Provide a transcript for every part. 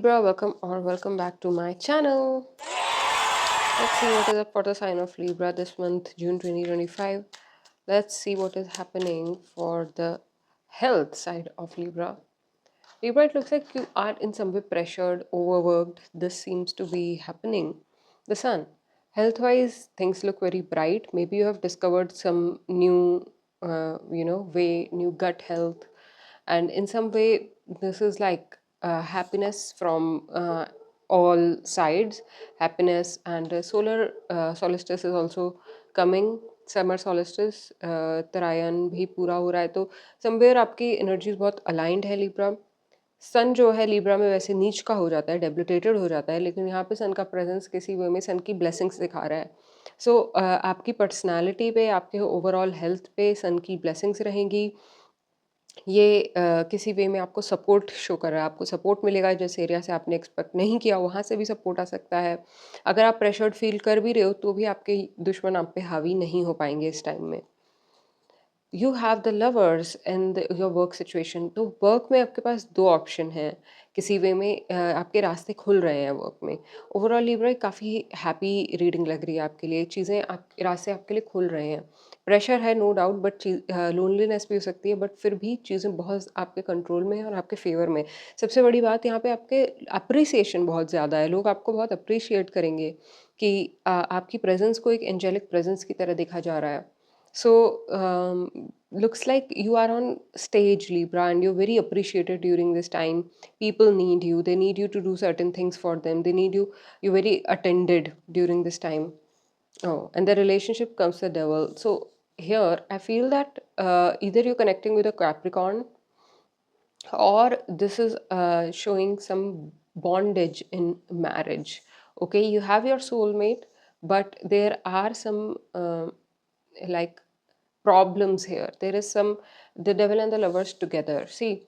Libra, welcome back to my channel. Let's see what is up for the sign of Libra this month, June 2025. Let's see what is happening for the health side of Libra. Libra, it looks like you are in some way pressured, overworked. This seems to be happening. The Sun. Health wise, things look very bright. Maybe you have discovered some new, way, new gut health. And in some way, this is like happiness from all sides. Happiness and solar solstice is also coming. Summer solstice तरायन भी पूरा हो रहा है तो somewhere आपकी energies बहुत aligned है लिब्रा सन जो है लिब्रा में वैसे नीच का हो जाता है डेबिलिटेटेड हो जाता है लेकिन यहाँ पे सन का प्रेजेंस किसी वे में सन की ब्लेसिंग्स दिखा रहा है सो आपकी पर्सनालिटी पे आपके ओवरऑल हेल्थ पे सन की ब्लेसिंग्स रहेंगी ये किसी वे में आपको सपोर्ट शो कर रहा है आपको सपोर्ट मिलेगा जिस एरिया से आपने एक्सपेक्ट नहीं किया वहाँ से भी सपोर्ट आ सकता है अगर आप प्रेशर्ड फील कर भी रहे हो तो भी आपके दुश्मन आप पे हावी नहीं हो पाएंगे इस टाइम में you have the lovers in your work situation तो वर्क में आपके पास दो ऑप्शन हैं किसी वे में आपके रास्ते खुल रहे हैं वर्क में ओवरऑल लिब्रा काफ़ी हैप्पी रीडिंग लग रही है आपके लिए चीज़ें आप रास्ते आपके लिए खुल रहे हैं प्रेशर है नो डाउट बट लोनलीनेस भी हो सकती है बट फिर भी चीज़ें बहुत आपके कंट्रोल में है और आपके फेवर में सबसे बड़ी बात यहाँ पे आपके अप्रिसिएशन बहुत ज़्यादा है लोग आपको बहुत अप्रिशिएट करेंगे कि आपकी प्रेजेंस को एक एंजेलिक प्रेजेंस की तरह देखा जा रहा है So, looks like you are on stage, Libra, and you're very appreciated during this time. People need you. They need you to do certain things for them. They need you. You're very attended during this time. Oh, and the relationship comes the devil. So here, I feel that either you're connecting with a Capricorn or this is showing some bondage in marriage. Okay, you have your soulmate, but there are some like problems here. There is some the devil and the lovers together. See,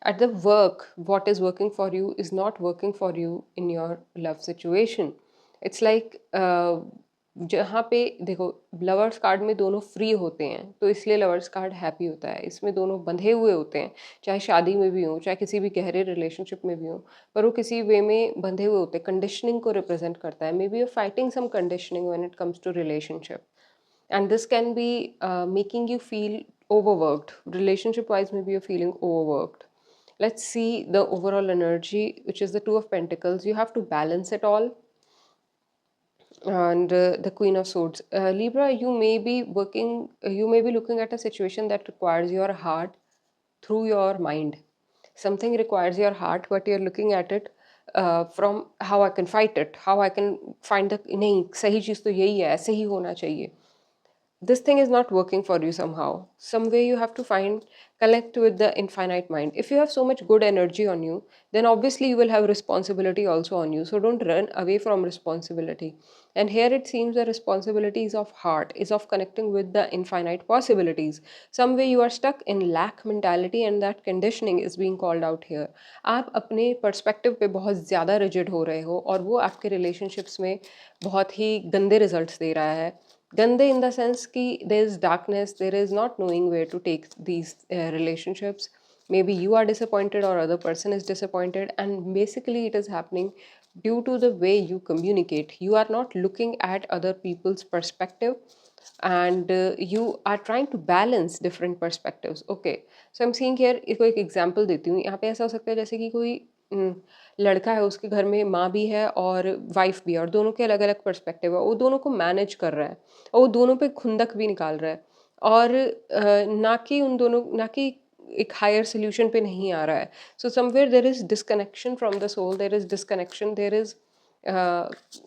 at the work, what is working for you is not working for you in your love situation. It's like जहाँ पे देखो lovers card में दोनों free होते हैं तो इसलिए lovers card happy होता है इसमें दोनों बंधे हुए होते हैं चाहे शादी में भी हो चाहे किसी भी गहरे रिलेशनशिप में भी हो पर वो किसी वे में बंधे हुए होते हैं कंडीशनिंग को रिप्रेजेंट करता है maybe you fighting some conditioning when it comes to relationship and this can be making you feel overworked relationship wise maybe you're feeling overworked let's see the overall energy which is the two of pentacles you have to balance it all and the queen of swords libra you may be working you may be looking at a situation that requires your heart through your mind something requires your heart but you're looking at it from how I can fight it how I can find the नहीं सही चीज़ तो यही है ऐसे ही होना चाहिए this thing is not working for you somehow. Some way you have to find, connect with the infinite mind. If you have so much good energy on you, then obviously you will have responsibility also on you. So don't run away from responsibility. And here it seems the responsibility is of heart, is of connecting with the infinite possibilities. Some way you are stuck in lack mentality and that conditioning is being called out here. आप अपने perspective पे बहुत ज़्यादा rigid हो रहे हो और वो आपके relationships में बहुत ही गंदे results दे रहा है Gande in the sense ki there is darkness, there is not knowing where to take these relationships. Maybe you are disappointed or other person is disappointed and basically it is happening due to the way you communicate. You are not looking at other people's perspective and you are trying to balance different perspectives. Okay, so I'm seeing here इसको एक example देती हूँ यहाँ पे ऐसा हो सकता है जैसे कि कोई लड़का है उसके घर में माँ भी है और वाइफ भी है और दोनों के अलग अलग पर्सपेक्टिव है वो दोनों को मैनेज कर रहा है और वो दोनों पे खुंदक भी निकाल रहा है और ना कि उन दोनों ना कि एक हायर सोल्यूशन पे नहीं आ रहा है so somewhere there is disconnection from the soul there is disconnection there is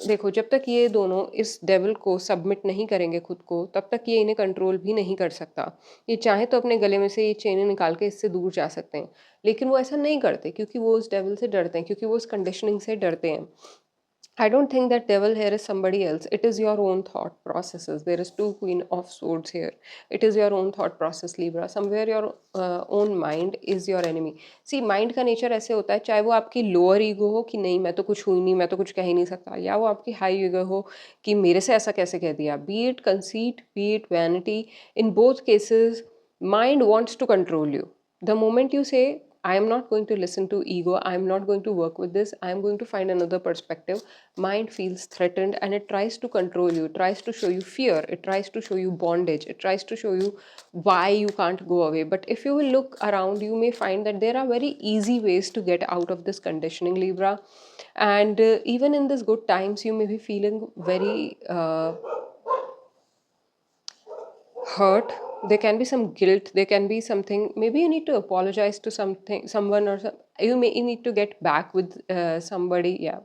देखो जब तक ये दोनों इस डेविल को सबमिट नहीं करेंगे खुद को तब तक ये इन्हें कंट्रोल भी नहीं कर सकता ये चाहे तो अपने गले में से ये चेनें निकाल के इससे दूर जा सकते हैं लेकिन वो ऐसा नहीं करते क्योंकि वो उस डेविल से डरते हैं क्योंकि वो उस कंडीशनिंग से डरते हैं I don't think that devil here is somebody else. It is your own thought processes. There is two Queen of Swords here. It is your own thought process, Libra. Somewhere your own mind is your enemy. See, mind का nature ऐसे होता है चाहे वो आपकी lower ego हो कि नहीं मैं तो कुछ हुई नहीं मैं तो कुछ कह ही नहीं सकता या वो आपकी high ego हो कि मेरे से ऐसा कैसे कह दिया. Be it conceit, be it vanity. In both cases, mind wants to control you. The moment you say I am not going to listen to ego. I am not going to work with this. I am going to find another perspective. Mind feels threatened and it tries to control you. It tries to show you fear. It tries to show you bondage. It tries to show you why you can't go away. But if you will look around, you may find that there are very easy ways to get out of this conditioning, Libra. And even in these good times, you may be feeling very hurt. There can be some guilt, there can be something, maybe you need to apologize to someone, or you may need to get back with somebody. Yeah,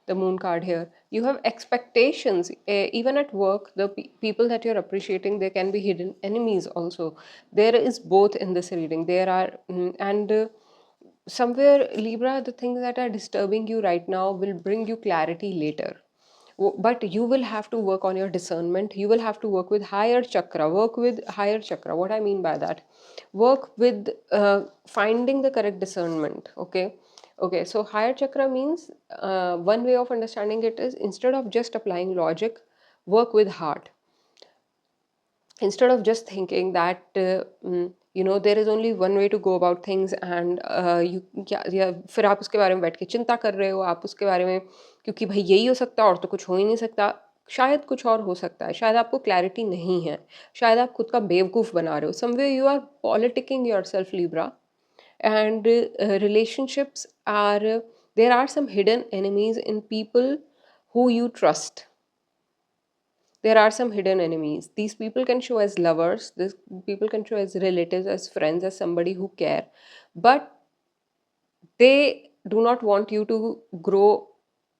the moon card here, you have expectations. Even at work, the people that you're appreciating, there can be hidden enemies also. There is both in this reading. There are and somewhere, Libra, the things that are disturbing you right now will bring you clarity later. But you will have to work on your discernment. You will have to work with higher chakra. Work with higher chakra. What I mean by that, work with finding the correct discernment. Okay, so higher chakra means, one way of understanding it is, instead of just applying logic, work with heart. Instead of just thinking that there is only one way to go about things, and you या फिर आप उसके बारे में बैठ के चिंता कर रहे हो, आप उसके बारे में, क्योंकि भाई यही हो सकता और तो कुछ हो ही नहीं सकता। शायद कुछ और हो सकता है, शायद आपको क्लैरिटी नहीं है, शायद आप खुद का बेवकूफ़ बना रहे हो। Somewhere you are politicking yourself, Libra. And relationships are, there are some hidden enemies in people who you trust. There are some hidden enemies. These people can show as lovers, these people can show as relatives, as friends, as somebody who care, but they do not want you to grow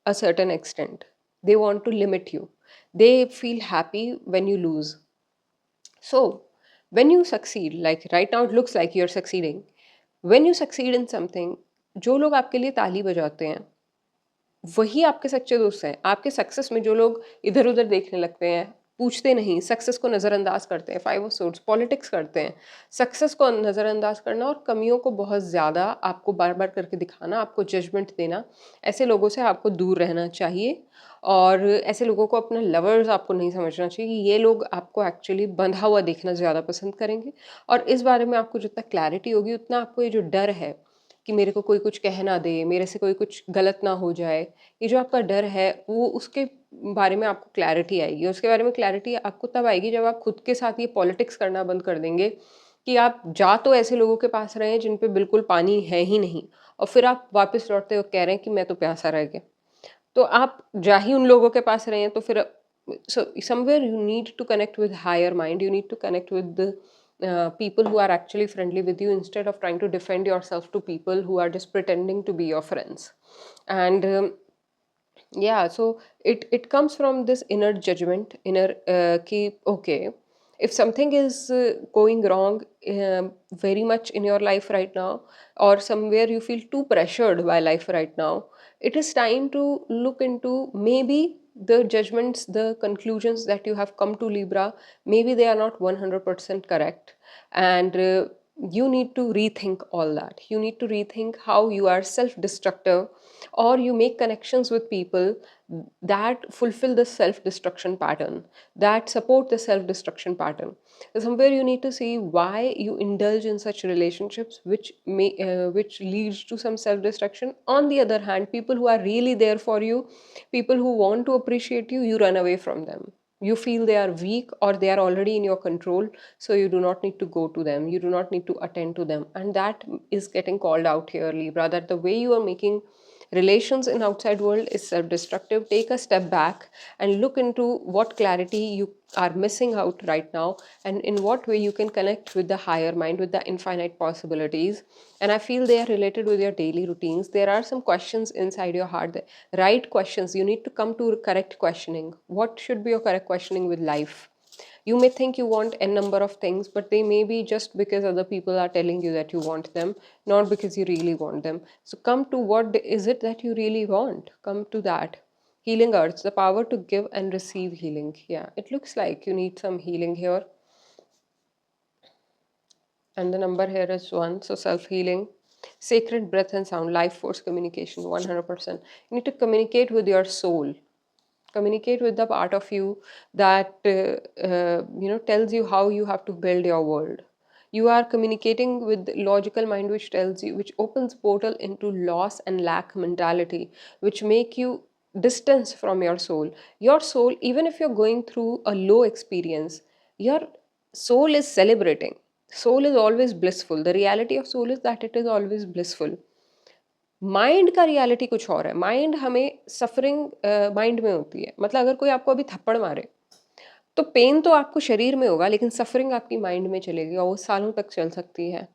a certain extent. They want to limit you. They feel happy when you lose. So when you succeed, like right now it looks like you're succeeding. When you succeed in something, जो लोग आपके लिए ताली बजाते हैं, वही आपके सच्चे दोस्त हैं। आपके सक्सेस में जो लोग इधर-उधर देखने लगते हैं, पूछते नहीं, सक्सेस को नज़रअंदाज करते हैं, 5 ऑफ सोर्ड्स, पॉलिटिक्स करते हैं। सक्सेस को नज़रअंदाज करना और कमियों को बहुत ज़्यादा आपको बार-बार करके दिखाना, आपको जजमेंट देना, ऐसे लोगों से आपको दूर रहना चाहिए। और ऐसे लोगों को अपना लवर्स आपको नहीं समझना चाहिए। ये लोग आपको एक्चुअली बंधा हुआ देखना ज़्यादा पसंद करेंगे। और इस बारे में आपको जितना क्लैरिटी होगी, उतना आपको ये जो डर है कि मेरे को कोई कुछ कह ना दे, मेरे से कोई कुछ गलत ना हो जाए, ये जो आपका डर है, वो उसके बारे में आपको क्लैरिटी आएगी। उसके बारे में क्लैरिटी आपको तब आएगी जब आप खुद के साथ ये पॉलिटिक्स करना बंद कर देंगे कि आप जा तो ऐसे लोगों के पास रहे हैं जिन पे बिल्कुल पानी है ही नहीं, और फिर आप वापस लौटते हुए कह रहे हैं कि मैं तो प्यासा रह गया। तो आप जा ही उन लोगों के पास रहे हैं, तो फिर so somewhere you need to connect with higher mind. You need to connect with the people who are actually friendly with you, instead of trying to defend yourself to people who are just pretending to be your friends. And yeah, so it comes from this inner judgment, inner ki okay, if something is going wrong very much in your life right now, or somewhere you feel too pressured by life right now, it is time to look into maybe the judgments, the conclusions that you have come to, Libra, maybe they are not 100% correct. And you need to rethink all that. You need to rethink how you are self-destructive, or you make connections with people that fulfill the self-destruction pattern, that support the self-destruction pattern. Somewhere you need to see why you indulge in such relationships which leads to some self-destruction. On the other hand, people who are really there for you, people who want to appreciate you, you run away from them. You feel they are weak, or they are already in your control, so you do not need to go to them, you do not need to attend to them. And that is getting called out here, Libra, that the way you are making relations in outside world is self-destructive. Take a step back and look into what clarity you are missing out right now, and in what way you can connect with the higher mind, with the infinite possibilities. And I feel they are related with your daily routines. There are some questions inside your heart, the right questions. You need to come to correct questioning. What should be your correct questioning with life? You may think you want n number of things, but they may be just because other people are telling you that you want them, not because you really want them. So come to what is it that you really want. Come to that. Healing Earths, the power to give and receive healing. Yeah, it looks like you need some healing here. And the number here is 1, so self-healing. Sacred breath and sound, life force communication, 100%. You need to communicate with your soul. Communicate with the part of you that tells you how you have to build your world. You are communicating with the logical mind, which tells you, which opens portal into loss and lack mentality, which make you distance from your soul. Your soul, even if you're going through a low experience, your soul is celebrating. Soul is always blissful. The reality of soul is that it is always blissful. Mind का reality कुछ और है. Mind हमें suffering mind में होती है. मतलब अगर कोई आपको अभी थप्पड़ मारे तो पेन तो आपको शरीर में होगा, लेकिन सफरिंग आपकी माइंड में चलेगी और वो सालों तक चल सकती है.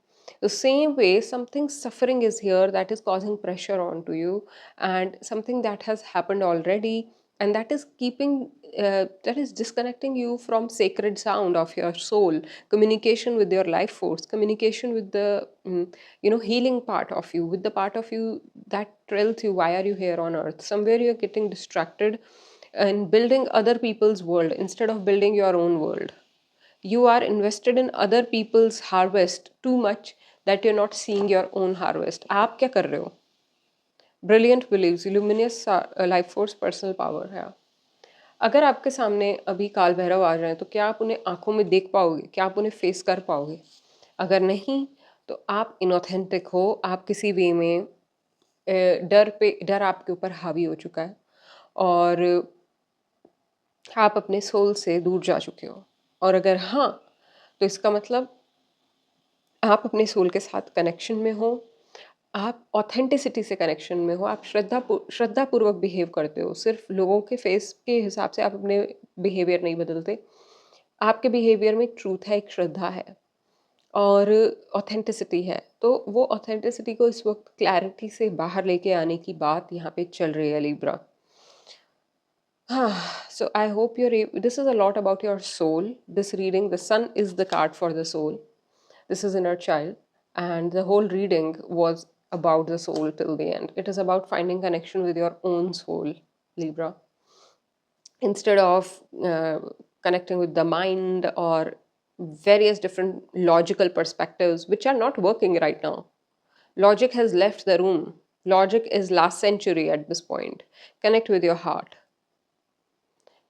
The same way, something suffering is here that is causing pressure onto you, and something that has happened already, and that is keeping, that is disconnecting you from sacred sound of your soul, communication with your life force, communication with the, healing part of you, with the part of you that tells you why are you here on earth. Somewhere you're getting distracted and building other people's world instead of building your own world. You are invested in other people's harvest too much that you're not seeing your own harvest. आप क्या कर रहे हो? Brilliant beliefs, luminous life force, personal power है. अगर आपके सामने अभी काल भैरव आ रहे हैं तो क्या आप उन्हें आंखों में देख पाओगे? क्या आप उन्हें फेस कर पाओगे? अगर नहीं तो आप इनऑथेंटिक हो. आप किसी वे में डर आपके ऊपर हावी हो चुका है और आप अपने सोल से दूर जा चुके हो. और अगर हाँ, तो इसका मतलब आप अपने सोल के साथ कनेक्शन में हो, आप ऑथेंटिसिटी से कनेक्शन में हो, आप श्रद्धापूर्वक बिहेव करते हो. सिर्फ लोगों के फेस के हिसाब से आप अपने बिहेवियर नहीं बदलते. आपके बिहेवियर में एक ट्रूथ है, एक श्रद्धा है और ऑथेंटिसिटी है. तो वो ऑथेंटिसिटी को इस वक्त क्लैरिटी से बाहर लेके आने की बात यहाँ पे चल रही है Libra. So I hope this is a lot about your soul. This reading, the sun is the card for the soul. This is inner child, and the whole reading was about the soul till the end. It is about finding connection with your own soul, Libra, instead of connecting with the mind or various different logical perspectives which are not working right now. Logic has left the room. Logic is last century at this point. Connect with your heart.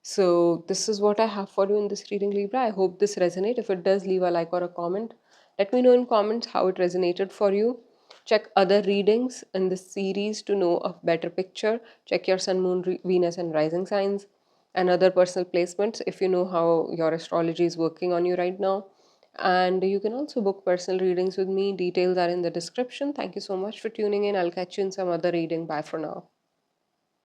So this is what I have for you in this reading, Libra. I hope this resonates. If it does, leave a like or a comment. Let me know in comments how it resonated for you. Check other readings in this series to know a better picture. Check your sun, moon, Venus and rising signs and other personal placements if you know how your astrology is working on you right now. And you can also book personal readings with me. Details are in the description. Thank you so much for tuning in. I'll catch you in some other reading. Bye for now.